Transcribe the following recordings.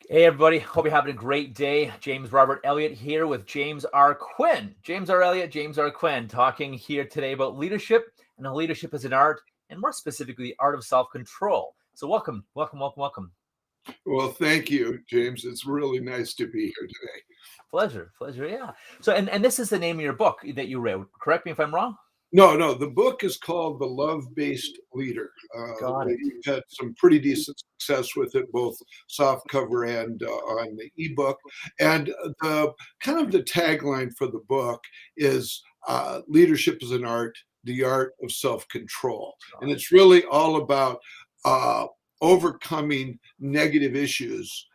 Hey, everybody. Hope you're having a great day. James Robert Elliott here with James R. Quinn. James R. Elliott, James R. Quinn, talking here today about leadership and how leadership is an art, and more specifically, the art of self-control. So welcome, welcome, welcome, welcome. Well, thank you, James. It's really nice to be here today. Pleasure, pleasure, yeah. So, and this is the name of your book that you wrote. Correct me if I'm wrong? No, the book is called The Love-Based Leader. Got it. We've had some pretty decent success with it, both soft cover and on the ebook. And the kind of the tagline for the book is leadership is an art, the art of self-control. And it's really all about overcoming negative issues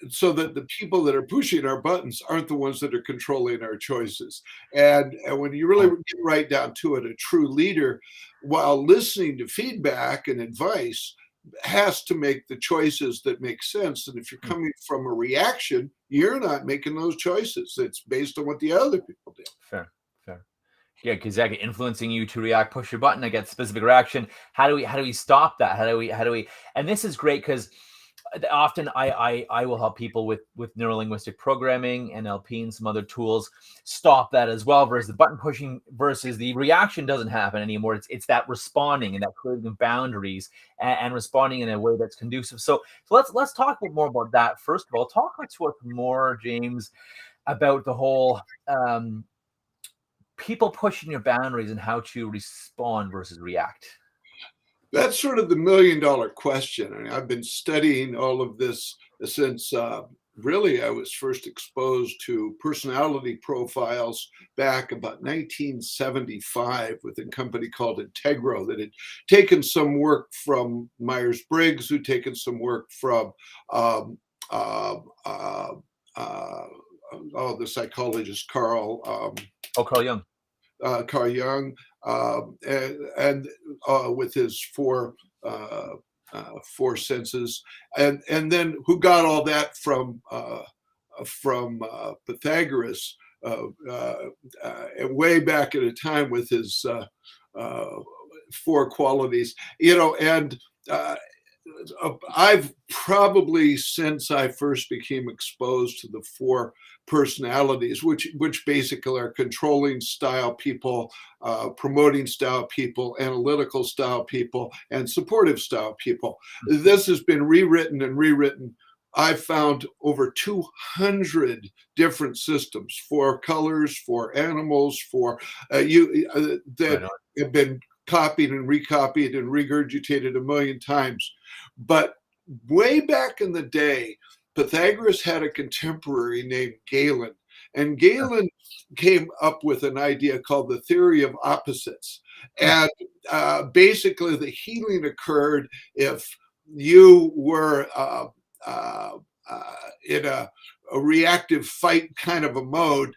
so that the people that are pushing our buttons aren't the ones that are controlling our choices. And when you really get right down to it, a true leader, while listening to feedback and advice, has to make the choices that make sense. And if you're coming from a reaction, you're not making those choices. It's based on what the other people do. Fair, fair. Yeah, because that influencing you to react, push your button, I get specific reaction. How do we stop that? How do we? And this is great because often I will help people with neurolinguistic programming, NLP, and some other tools stop that as well. Versus the button pushing, versus the reaction doesn't happen anymore. It's that responding and that creating boundaries and responding in a way that's conducive. So let's talk more about that. First of all, talk to us more, James, about the whole people pushing your boundaries and how to respond versus react. That's sort of the $1,000,000 question. I mean, I've been studying all of this since really I was first exposed to personality profiles back about 1975 with a company called Integro that had taken some work from Myers-Briggs, who'd taken some work from the psychologist Carl Jung. Carl Jung, and with his four senses, and then who got all that from Pythagoras, way back at a time with his four qualities, and I've probably, since I first became exposed to the four personalities, which basically are controlling style people, promoting style people, analytical style people, and supportive style people. This has been rewritten and rewritten. I've found over 200 different systems for colors, for animals, for that have been copied and recopied and regurgitated a million times. But way back in the day, Pythagoras had a contemporary named Galen, and Galen came up with an idea called the theory of opposites. And basically, the healing occurred if you were in a reactive fight kind of a mode.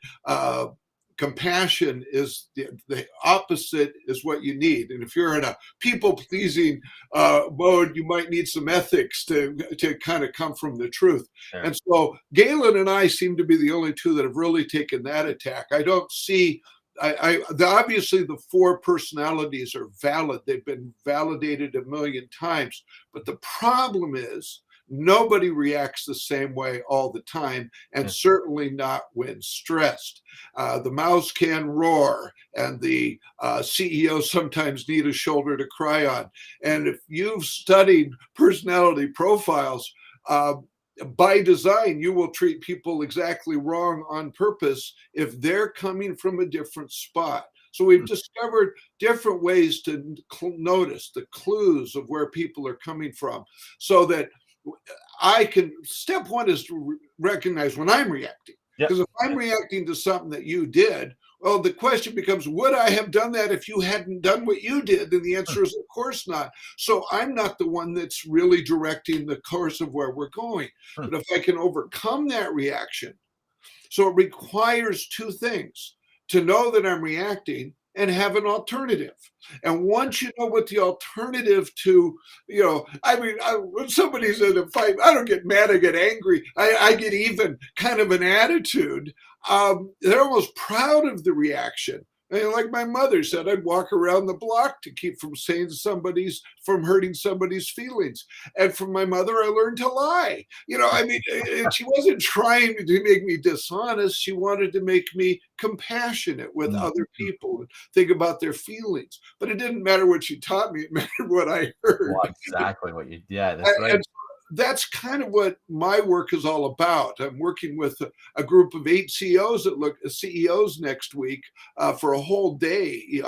Compassion is the opposite is what you need. And if you're in a people-pleasing mode, you might need some ethics to kind of come from the truth. Sure. And so Galen and I seem to be the only two that have really taken that attack. I don't see, obviously the four personalities are valid. They've been validated a million times. But the problem is, nobody reacts the same way all the time, and certainly not when stressed. The mouse can roar, and the CEO sometimes need a shoulder to cry on. And if you've studied personality profiles, by design, you will treat people exactly wrong on purpose if they're coming from a different spot. So we've discovered different ways to notice the clues of where people are coming from, so that step one is to recognize when I'm reacting. Because if I'm reacting to something that you did, well, the question becomes, would I have done that if you hadn't done what you did? And the answer is, of course not. So I'm not the one that's really directing the course of where we're going. But if I can overcome that reaction, so it requires two things: to know that I'm reacting and have an alternative. And once you know what the alternative to, when somebody's in a fight, I don't get mad, I get angry, I get even kind of an attitude. They're almost proud of the reaction. And like my mother said, I'd walk around the block to keep from from hurting somebody's feelings. And from my mother, I learned to lie. I mean, she wasn't trying to make me dishonest. She wanted to make me compassionate with other Mm-hmm. people and think about their feelings. But it didn't matter what she taught me. It mattered what I heard. Well, exactly what yeah, that's right. And that's kind of what my work is all about. I'm working with a group of 8 CEOs CEOs next week for a whole day.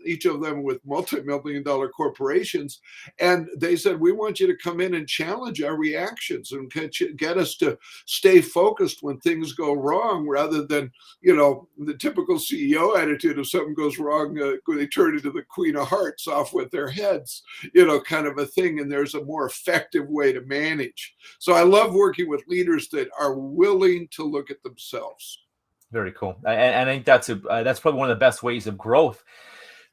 Each of them with multi-million-dollar corporations. And they said, we want you to come in and challenge our reactions and get us to stay focused when things go wrong, rather than, the typical CEO attitude. If something goes wrong, they turn into the Queen of Hearts off with their heads, kind of a thing. And there's a more effective way to manage. So I love working with leaders that are willing to look at themselves. Very cool. And I think that's probably one of the best ways of growth.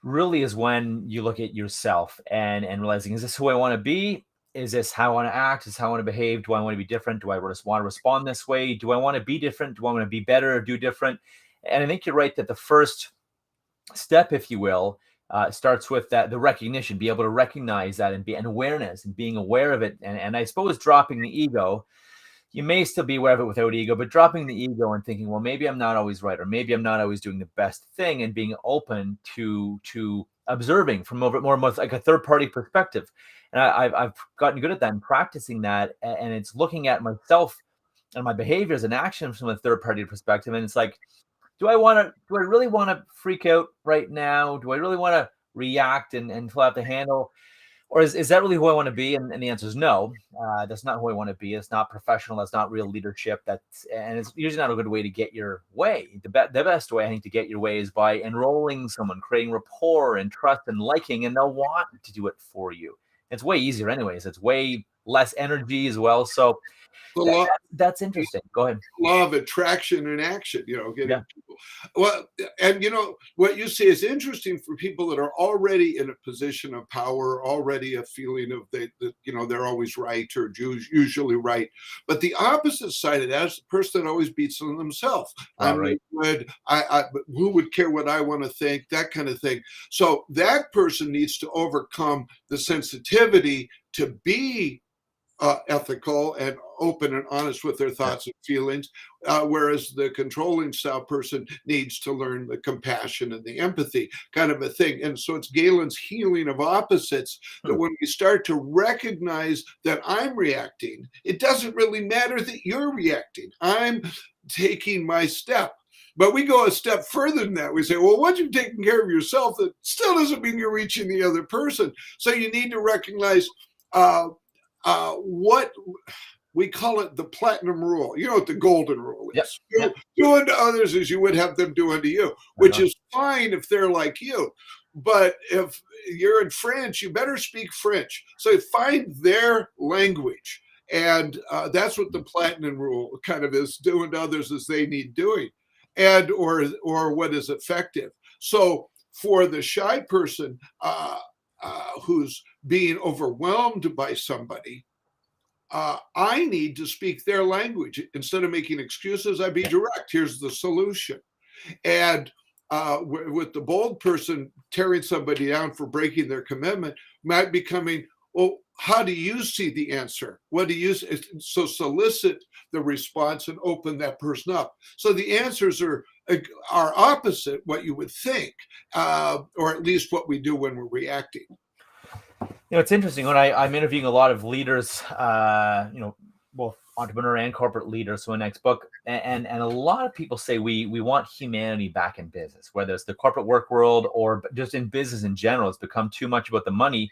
Really, is when you look at yourself and realizing, is this who I want to be? Is this how I want to act? Is this how I want to behave? Do I want to be different? Do I just want to respond this way? Do I want to be different? Do I want to be better or do different? And I think you're right that the first step, if you will, starts with the recognition, be able to recognize that, and be an awareness and being aware of it. And I suppose dropping the ego. You may still be aware of it without ego, but dropping the ego and thinking, well, maybe I'm not always right, or maybe I'm not always doing the best thing, and being open to observing from more like a third party perspective. And I've gotten good at that and practicing that. And it's looking at myself and my behaviors and actions from a third party perspective. And it's like, do I really want to freak out right now? Do I really want to react and fill out the handle? Or is that really who I want to be? And the answer is no. That's not who I want to be. It's not professional. That's not real leadership. And it's usually not a good way to get your way. The best way, I think, to get your way is by enrolling someone, creating rapport and trust and liking, and they'll want to do it for you. It's way easier anyways. It's way less energy as well. So that's interesting. Go ahead. Law of attraction and action, getting people. Well, and what you say is interesting for people that are already in a position of power, already a feeling of that they're always right or usually right. But the opposite side of that is the person that always beats on themselves. I'm Right. good. Who would care what I want to think? That kind of thing. So that person needs to overcome the sensitivity to be ethical and open and honest with their thoughts and feelings, whereas the controlling style person needs to learn the compassion and the empathy kind of a thing. And so it's Galen's healing of opposites, that when we start to recognize that I'm reacting, it doesn't really matter that you're reacting. I'm taking my step. But we go a step further than that. We say, well, once you've taken care of yourself, that still doesn't mean you're reaching the other person. So you need to recognize what we call it, the platinum rule. You know what the golden rule is. Yep. Do unto others as you would have them do unto you, which is fine if they're like you. But if you're in France, you better speak French. So find their language. And that's what the platinum rule kind of is: do unto others as they need doing, and or what is effective. So for the shy person who's being overwhelmed by somebody, I need to speak their language. Instead of making excuses, I be direct. Here's the solution. And with the bold person, tearing somebody down for breaking their commitment might be coming, well, how do you see the answer? What do you, so solicit the response and open that person up. So the answers are opposite what you would think, or at least what we do when we're reacting. It's interesting when I'm interviewing a lot of leaders, both entrepreneur and corporate leaders. So my next book, and a lot of people say we want humanity back in business, whether it's the corporate work world or just in business in general. It's become too much about the money.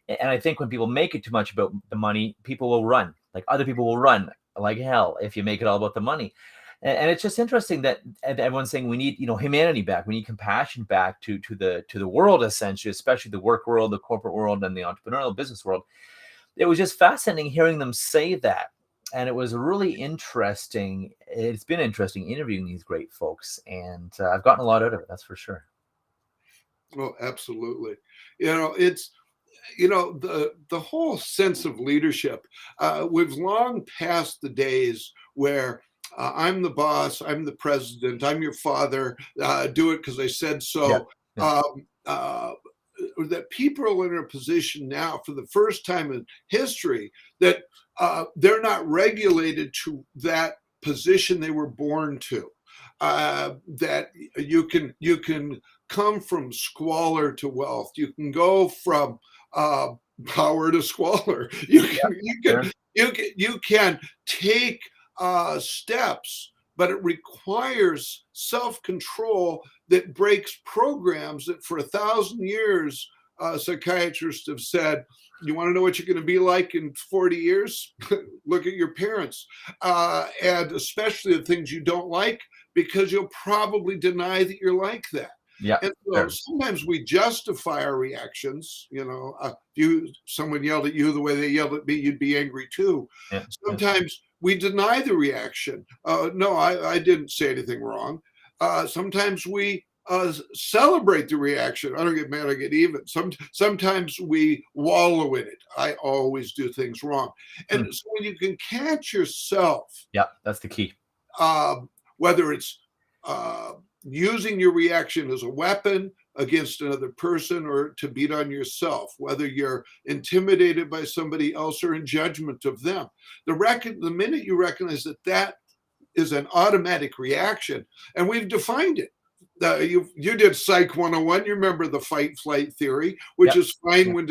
And I think when people make it too much about the money, people will run. Like other people will run like hell if you make it all about the money. And it's just interesting that everyone's saying we need, humanity back. We need compassion back to the world, essentially, especially the work world, the corporate world, and the entrepreneurial business world. It was just fascinating hearing them say that. And it was really interesting. It's been interesting interviewing these great folks. And I've gotten a lot out of it, that's for sure. Well, absolutely. It's, the whole sense of leadership. We've long passed the days where I'm the boss, I'm the president, I'm your father, do it because I said Yeah. so. Yeah. That people are in a position now for the first time in history that they're not regulated to that position they were born to. That you can come from squalor to wealth. You can go from uh, power to squalor. You Yeah. can you can Sure. you can take steps, but it requires self-control that breaks programs that for 1,000 years psychiatrists have said, you want to know what you're going to be like in 40 years? Look at your parents, and especially the things you don't like, because you'll probably deny that you're like that. Yeah. And so Sure. sometimes we justify our reactions. If someone yelled at you the way they yelled at me, you'd be angry too. Yeah. Yeah. Sometimes we deny the reaction. No, I didn't say anything wrong. Sometimes we celebrate the reaction. I don't get mad, I get even. Sometimes we wallow in it. I always do things wrong. And Hmm. so when you can catch yourself, Yeah. That's the key. whether it's uh, using your reaction as a weapon against another person or to beat on yourself, whether you're intimidated by somebody else or in judgment of them. The minute you recognize that that is an automatic reaction, and we've defined it. You did Psych 101. You remember the fight flight theory, which Yeah. is fine Yeah. when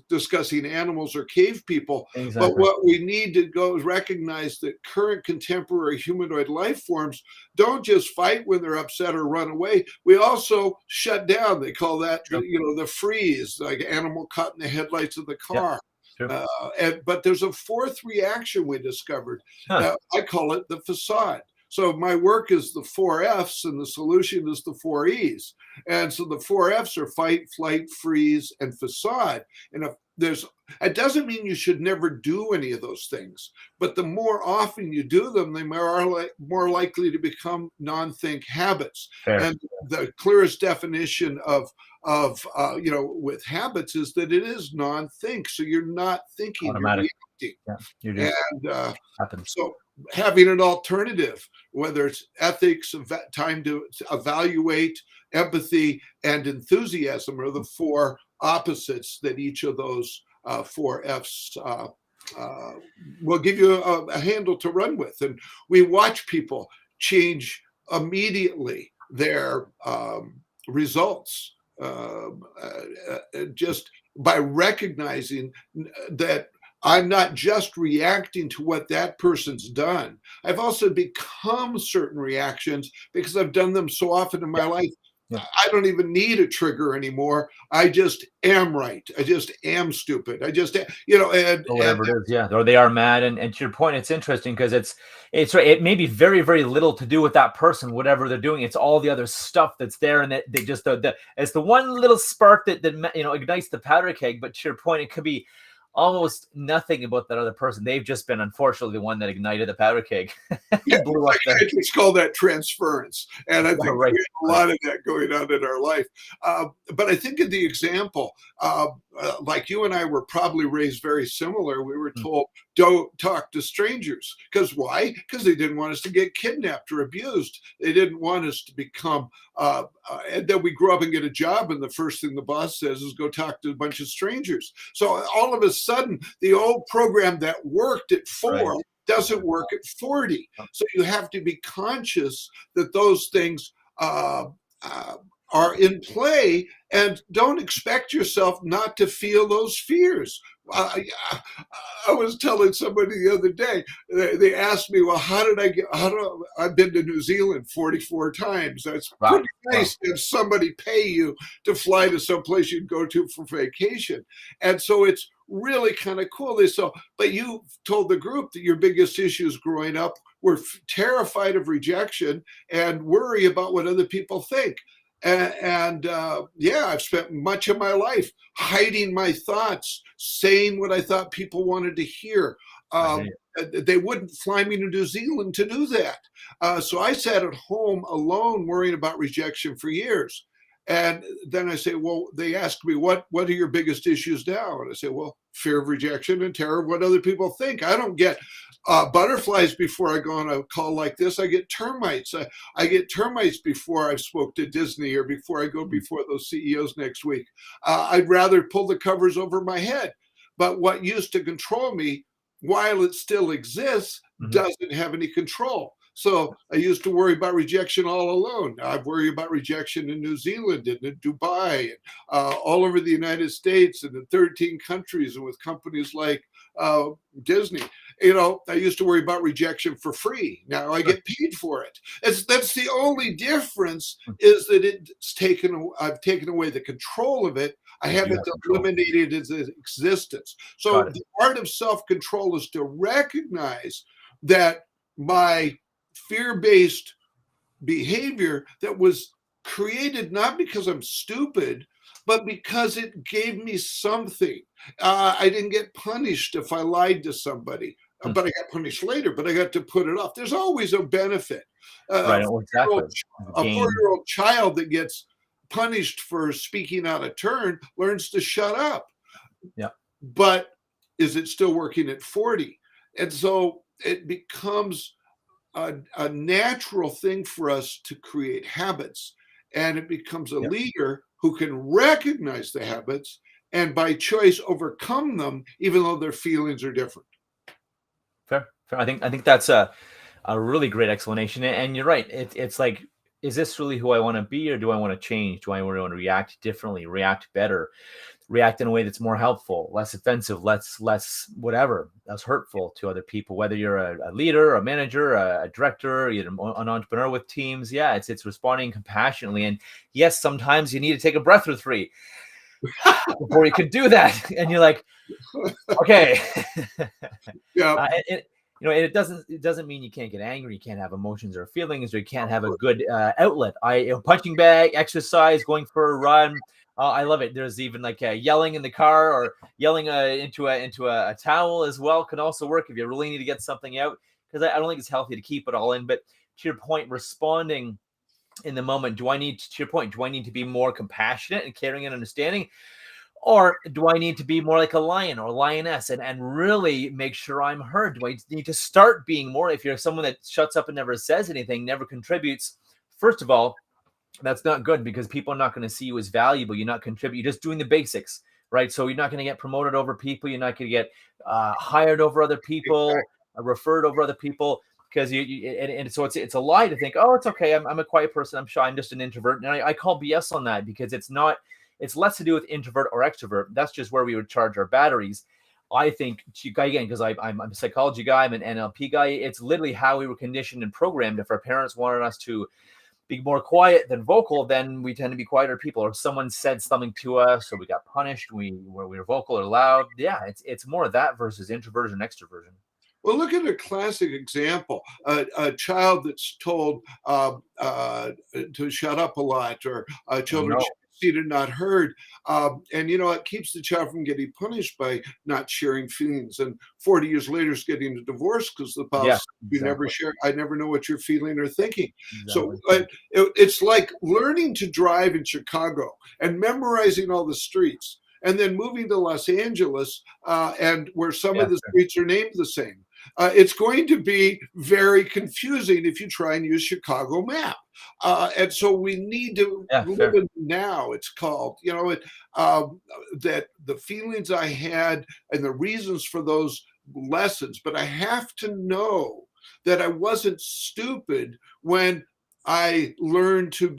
discussing animals or cave people. But Exactly. what we need to go is recognize that current contemporary humanoid life forms don't just fight when they're upset or run away. We also shut down. They call that, True. the freeze, like animal caught in the headlights of the Yeah. car. True. But there's a fourth reaction we discovered. Huh. I call it the facade. So my work is the 4 F's and the solution is the 4 E's. And so the 4 F's are fight, flight, freeze, and facade. And if it doesn't mean you should never do any of those things, but the more often you do them, they are more likely to become non-think habits. Fair. And the clearest definition of with habits is that it is non-think. So you're not thinking, you're Automatic. reacting. Yeah. You just And happens. so having an alternative, whether it's ethics, time to evaluate, empathy, and enthusiasm, are the four opposites that each of those 4 F's will give you a handle to run with. And we watch people change immediately their results, just by recognizing that I'm not just reacting to what that person's done. I've also become certain reactions because I've done them so often in my life. Yeah. I don't even need a trigger anymore. I just am right. I just am stupid. I just, and Or whatever it is, yeah. Or they are mad. And to your point, it's interesting because it's right. It may be very, very little to do with that person, whatever they're doing. It's all the other stuff that's there, and that they just it's the one little spark that ignites the powder keg. But to your point, it could be almost nothing about that other person. They've just been, unfortunately, the one that ignited the powder keg. Yeah, Blew up there. it's called that transference. And I think Right. we have a lot of that going on in our life. But I think in the example, like you and I were probably raised very similar. We were told, don't talk to strangers. Because why? Because they didn't want us to get kidnapped or abused. They didn't want us to become, and then we grow up and get a job, and the first thing the boss says is go talk to a bunch of strangers. So all of a sudden, the old program that worked at 4 doesn't work at 40. So you have to be conscious that those things are in play, and don't expect yourself not to feel those fears. I was telling somebody the other day, they asked me, well, I've been to New Zealand 44 times. That's pretty nice to have somebody pay you to fly to some place you'd go to for vacation. And so it's really kind of cool. But you told the group that your biggest issues growing up were terrified of rejection and worry about what other people think. And I've spent much of my life hiding my thoughts, saying what I thought people wanted to hear. They wouldn't fly me to New Zealand to do that. So I sat at home alone worrying about rejection for years. And then I say, well, they ask me, what are your biggest issues now? And I say, well, fear of rejection and terror of what other people think. I don't get butterflies before I go on a call like this. I get termites. I get termites before I spoke to Disney or before I go before those CEOs next week. I'd rather pull the covers over my head. But what used to control me, while it still exists, doesn't have any control. So I used to worry about rejection all alone. I worry about rejection in New Zealand and in Dubai, and all over the United States and in 13 countries, and with companies like Disney. I used to worry about rejection for free. Now I get paid for it. That's the only difference, is that I've taken away the control of it. I haven't eliminated its existence. So the art of self-control is to recognize that my fear-based behavior that was created not because I'm stupid, but because it gave me something. I didn't get punished if I lied to somebody, but I got punished later, but I got to put it off. There's always a benefit. Right, exactly. A 4-year-old child that gets punished for speaking out of turn learns to shut up. Yeah. But is it still working at 40? And so it becomes a natural thing for us to create habits, and it becomes a leader who can recognize the habits and by choice overcome them, even though their feelings are different. Fair. I think that's a really great explanation. And you're right. It's like, is this really who I want to be, or do I want to change? Do I want to react differently, react better, react in a way that's more helpful, less offensive, less whatever, less hurtful to other people, whether you're a leader, a manager, a director, you're an entrepreneur with teams. Yeah, it's responding compassionately. And yes, sometimes you need to take a breath or three before you can do that. And you're like, okay. Yeah. It doesn't mean you can't get angry, you can't have emotions or feelings, or you can't have a good outlet. Punching bag, exercise, going for a run. I love it. There's even like yelling in the car, or yelling into a towel as well can also work if you really need to get something out. Because I don't think it's healthy to keep it all in. But to your point, responding in the moment, do I need to be more compassionate and caring and understanding? Or do I need to be more like a lion or lioness and really make sure I'm heard? Do I need to start being more? If you're someone that shuts up and never says anything, never contributes, first of all, that's not good, because people are not going to see you as valuable. You're not contributing. You're just doing the basics, right? So you're not going to get promoted over people. You're not going to get hired over other people, referred over other people, because so it's a lie to think, oh, it's okay, I'm a quiet person, I'm shy, I'm just an introvert. And I call BS on that, because it's not. It's less to do with introvert or extrovert. That's just where we would charge our batteries. I think, again, because I'm a psychology guy, I'm an NLP guy, it's literally how we were conditioned and programmed. If our parents wanted us to be more quiet than vocal, then we tend to be quieter people. Or if someone said something to us, or we got punished, we were vocal or loud. Yeah, it's more of that versus introversion, extroversion. Well, look at a classic example: a child that's told to shut up a lot, or children seated, not heard, and it keeps the child from getting punished by not sharing feelings. And 40 years later, is getting a divorce because the spouse, you never share. I never know what you're feeling or thinking. Exactly. So it's like learning to drive in Chicago and memorizing all the streets, and then moving to Los Angeles, and where some of the streets are named the same. It's going to be very confusing if you try and use Chicago map. And so we need to live in now. It's called, that the feelings I had and the reasons for those lessons, but I have to know that I wasn't stupid when I learned to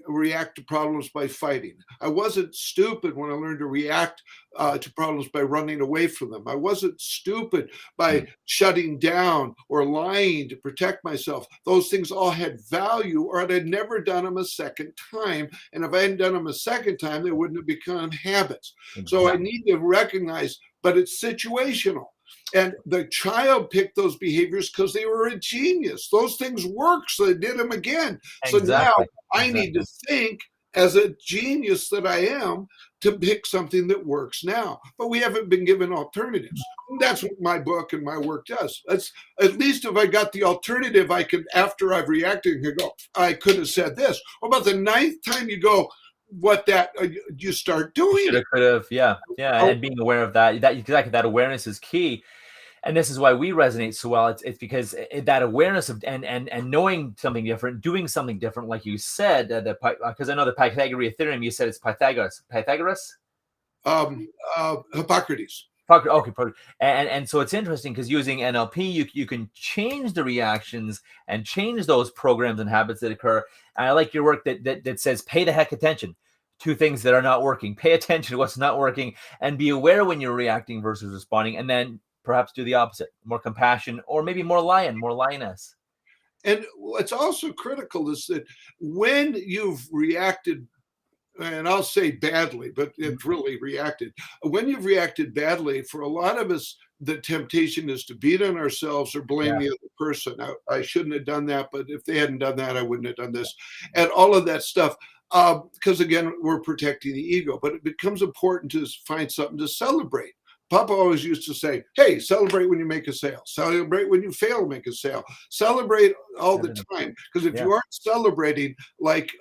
react to problems by fighting. I wasn't stupid when I learned to react to problems by running away from them. I wasn't stupid by shutting down or lying to protect myself. Those things all had value, or I'd never done them a second time. And if I hadn't done them a second time, they wouldn't have become habits. So I need to recognize, but it's situational. And the child picked those behaviors because they were a genius. Those things work, so they did them again. So now I need to think as a genius that I am to pick something that works now. But we haven't been given alternatives. That's what my book and my work does. That's, at least if I got the alternative, I could, after I've reacted, I go, I could have said this. What about the ninth time you go, what that you start doing Should have, it. could have, yeah, yeah, Oh, and being aware of that, exactly, that awareness is key, and this is why we resonate so well. It's because that awareness of and knowing something different, doing something different, like you said, because I know the Pythagorean theorem. You said it's Pythagoras. Hippocrates. Okay, and so it's interesting because using NLP, you can change the reactions and change those programs and habits that occur. And I like your work that says pay the heck attention to things that are not working. Pay attention to what's not working, and be aware when you're reacting versus responding, and then perhaps do the opposite, more compassion, or maybe more more lioness. And what's also critical is that when you've reacted, and I'll say badly, but it's really reacted. When you've reacted badly, for a lot of us, the temptation is to beat on ourselves or blame Yeah, the other person. I shouldn't have done that, but if they hadn't done that, I wouldn't have done this, and all of that stuff. Because again, we're protecting the ego, but it becomes important to find something to celebrate. Papa always used to say, "Hey, celebrate when you make a sale. Celebrate when you fail to make a sale. Celebrate all the everything. time." Because if Yeah, you aren't celebrating, like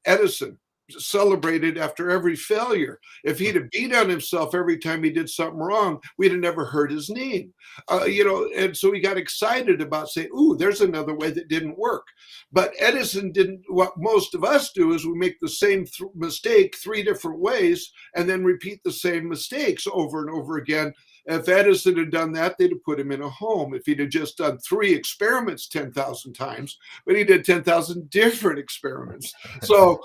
Edison celebrated after every failure. If he'd have beat on himself every time he did something wrong, we'd have never heard his name. And so he got excited about saying, "Ooh, there's another way that didn't work." But Edison didn't. What most of us do is we make the same mistake three different ways and then repeat the same mistakes over and over again. If Edison had done that, they'd have put him in a home. If he'd have just done 3 experiments 10,000 times, but he did 10,000 different experiments. So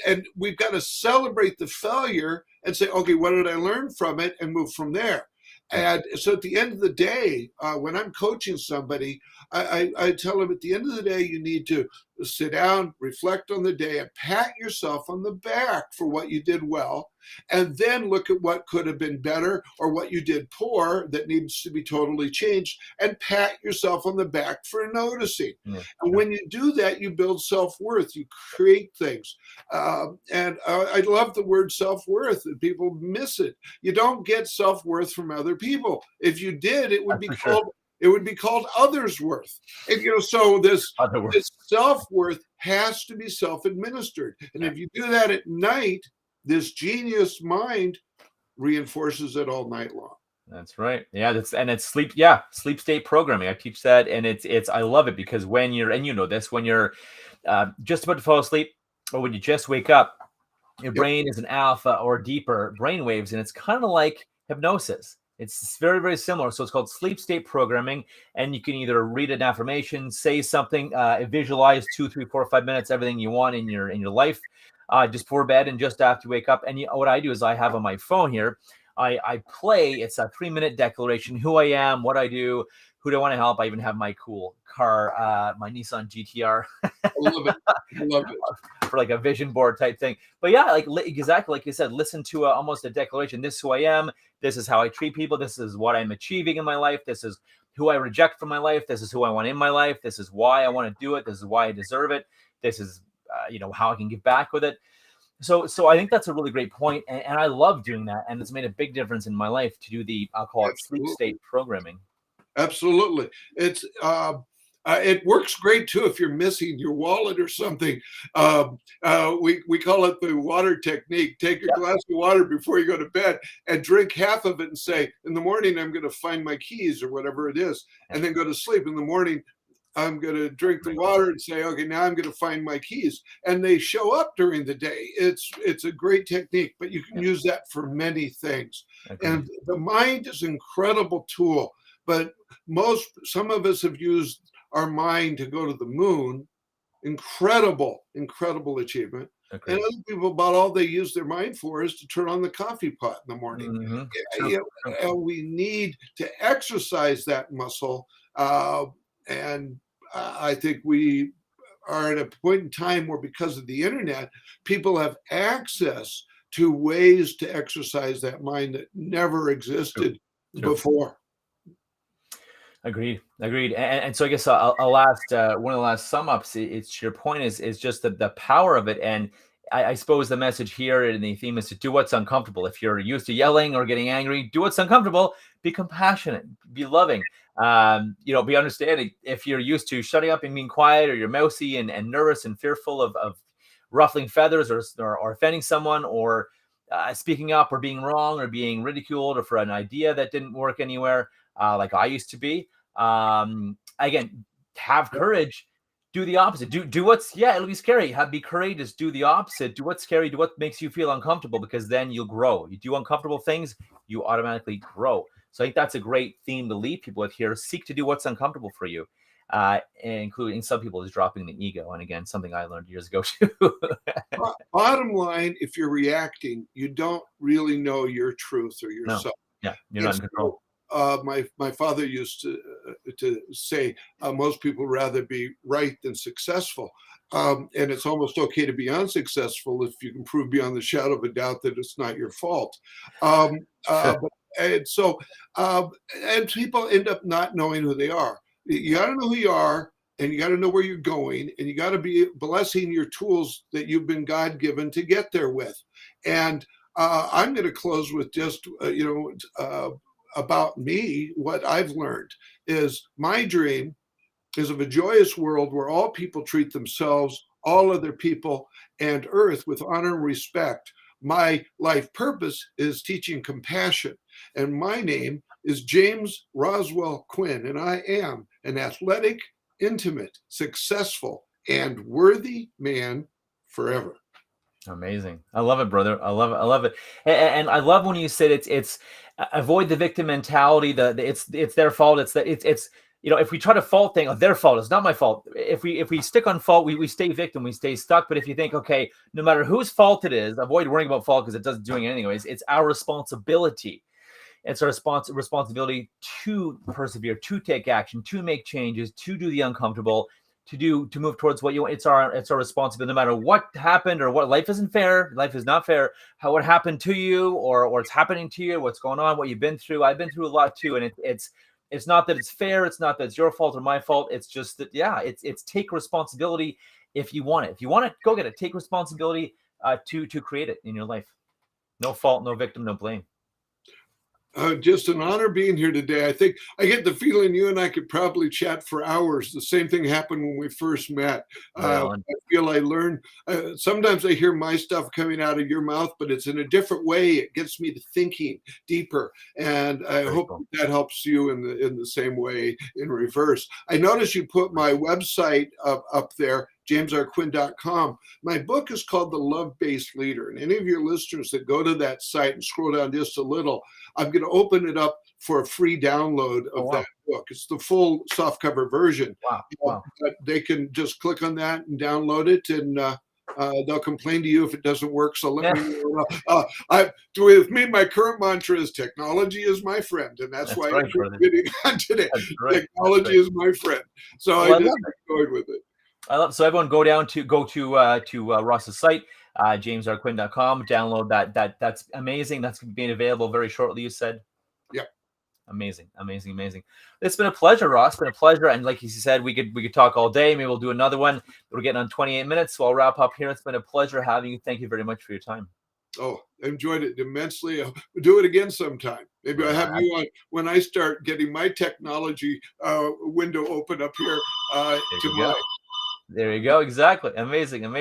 and we've got to celebrate the failure and say, okay, what did I learn from it, and move from there. yeah, And so at the end of the day, when I'm coaching somebody, I tell them at the end of the day, you need to sit down, reflect on the day, and pat yourself on the back for what you did well, and then look at what could have been better or what you did poor that needs to be totally changed, and pat yourself on the back for noticing. yeah, And sure. when you do that, you build self-worth, you create things. And I love the word self-worth, and people miss it. You don't get self-worth from other people. If you did, That's for sure. it would be called others worth. And so Other words. this self-worth has to be self-administered. And Yeah. if you do that at night, this genius mind reinforces it all night long. That's right. Yeah, it's sleep. Yeah, sleep state programming. I teach that, and it's I love it because when you're, and you know this, when you're just about to fall asleep, or when you just wake up, your Yep. brain is in alpha or deeper brain waves, and it's kind of like hypnosis. It's very, very similar. So it's called sleep state programming, and you can either read an affirmation, say something, visualize 2, 3, 4, 5 minutes, everything you want in your life, just before bed and just after you wake up. And what I do is I have on my phone here, I play. It's a 3 minute declaration: who I am, what I do, who do I want to help. I even have my cool car, my Nissan GTR. I love it. I love it. For like a vision board type thing. But yeah, like exactly like you said, listen to almost a declaration. This is who I am. This is how I treat people. This is what I'm achieving in my life. This is who I reject from my life. This is who I want in my life. This is why I want to do it. This is why I deserve it. This is how I can give back with it. So I think that's a really great point, and I love doing that, and it's made a big difference in my life to do the, I'll call it, sleep Absolutely. state programming. Absolutely. It works great too if you're missing your wallet or something. We call it the water technique. Take a Yeah, glass of water before you go to bed and drink half of it and say, in the morning, I'm going to find my keys or whatever it is, yeah, and then go to sleep. In the morning, I'm going to drink the water and say, okay, now I'm going to find my keys. And they show up during the day. It's a great technique, but you can yeah. use that for many things. Agreed. And the mind is an incredible tool, but some of us have used our mind to go to the moon. Incredible, incredible achievement. And Agreed. other people, about all they use their mind for is to turn on the coffee pot in the morning. Hmm. True. You True. we need to exercise that muscle. And I think we are at a point in time where, because of the internet, people have access to ways to exercise that mind that never True. existed True. before. Agreed. Agreed. And so I guess a last one of the last sum ups. It's your point is just the power of it. And I suppose the message here in the theme is to do what's uncomfortable. If you're used to yelling or getting angry, do what's uncomfortable. Be compassionate. Be loving. Be understanding. If you're used to shutting up and being quiet, or you're mousy and nervous and fearful of ruffling feathers or offending someone or speaking up or being wrong or being ridiculed or for an idea that didn't work anywhere, like I used to be. Again, have courage. Do the opposite. Do what's it'll be scary. Be courageous. Do the opposite. Do what's scary. Do what makes you feel uncomfortable, because then you'll grow. You do uncomfortable things, you automatically grow. So I think that's a great theme to leave people with here. Seek to do what's uncomfortable for you, including some people is dropping the ego. And again, something I learned years ago too. Bottom line, if you're reacting, you don't really know your truth or No. yourself. Yeah, you're not in control. My father used to say most people rather be right than successful, and it's almost okay to be unsuccessful if you can prove beyond the shadow of a doubt that it's not your fault. And so and people end up not knowing who they are. You got to know who you are, and you got to know where you're going, and you got to be blessing your tools that you've been God given to get there with. And I'm going to close with just about me. What I've learned is my dream is of a joyous world where all people treat themselves, all other people, and earth with honor and respect. My life purpose is teaching compassion, and my name is James Roswell Quinn, and I am an athletic, intimate, successful, and worthy man forever. Amazing. I love it, brother. I love it. I love it. And I love when you said it's avoid the victim mentality. It's their fault. It's if we try to fault thing, their fault, it's not my fault. If we stick on fault, we stay victim, we stay stuck. But if you think, okay, no matter whose fault it is, avoid worrying about fault because it doesn't doing it anyways. It's our responsibility. It's our responsibility to persevere, to take action, to make changes, to do the uncomfortable, to move towards what you want. It's our responsibility, no matter what happened or what. Life isn't fair. Life is not fair. What happened to you or what's happening to you, what's going on, what you've been through. I've been through a lot too. And it's not that it's fair. It's not that it's your fault or my fault. It's just that, it's take responsibility if you want it. If you want it, go get it. Take responsibility to create it in your life. No fault, no victim, no blame. Just an honor being here today. I think I get the feeling you and I could probably chat for hours. The same thing happened when we first met. I feel I learn. Sometimes I hear my stuff coming out of your mouth, but it's in a different way. It gets me to thinking deeper, and I hope that helps you in the same way in reverse. I noticed you put my website up there, jamesrquinn.com. My book is called The Love-Based Leader. And any of your listeners that go to that site and scroll down just a little, I'm going to open it up for a free download of that book. It's the full softcover version. Wow. They can just click on that and download it, and they'll complain to you if it doesn't work. So let me know. With me, my current mantra is technology is my friend. And that's why I'm getting on today. Technology is my friend. So I just going with it. So everyone go to Ross's site, jamesrquinn.com, download that. That's amazing. That's being available very shortly, you said. Yeah. Amazing. It's been a pleasure, Ross. It's been a pleasure. And like you said, we could talk all day. Maybe we'll do another one. We're getting on 28 minutes, so I'll wrap up here. It's been a pleasure having you. Thank you very much for your time. Oh, I enjoyed it immensely. We'll do it again sometime. Maybe I'll have you on when I start getting my technology window open up here to mine. There you go. Exactly. Amazing.